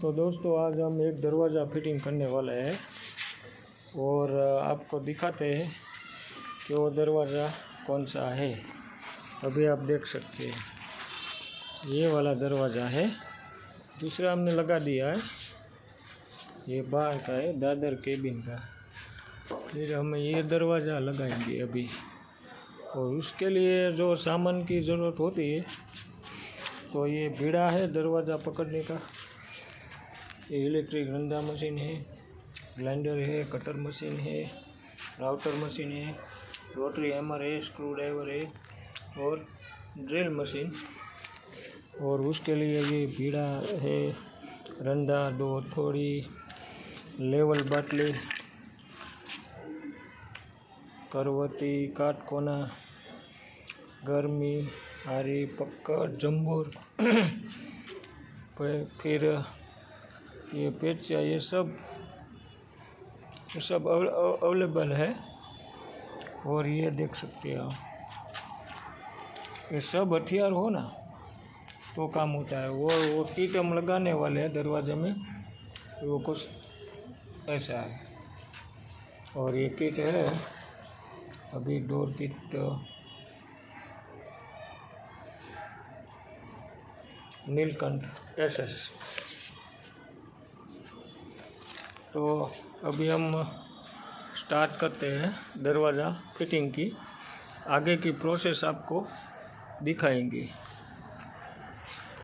तो दोस्तों आज हम एक दरवाज़ा फिटिंग करने वाले हैं और आपको दिखाते हैं कि वो दरवाज़ा कौन सा है। अभी आप देख सकते हैं ये वाला दरवाज़ा है। दूसरा हमने लगा दिया है, ये बाहर का है, दादर केबिन का। फिर हम ये दरवाज़ा लगाएंगे अभी, और उसके लिए जो सामान की ज़रूरत होती है तो ये बीड़ा है दरवाज़ा पकड़ने का, ये इलेक्ट्रिक रंधा मशीन है, ग्राइंडर है, कटर मशीन है, राउटर मशीन है, रोटरी हैमर है, स्क्रू ड्राइवर है और ड्रिल मशीन। और उसके लिए ये बीड़ा है, रंधा, दो हथौड़ी, लेवल बाटली, करवती, काटकोना, गर्मी, आरी, पक्कर, जंबूर फिर ये पेचिया, ये सब अवेलेबल है। और ये देख सकते हैं आप, ये सब हथियार हो ना तो काम होता है। वो किट हम लगाने वाले हैं दरवाजे में, वो कुछ ऐसा है। और ये किट है अभी डोर किट, नीलकंठ SS। तो अभी हम स्टार्ट करते हैं दरवाज़ा फिटिंग की, आगे की प्रोसेस आपको दिखाएंगे।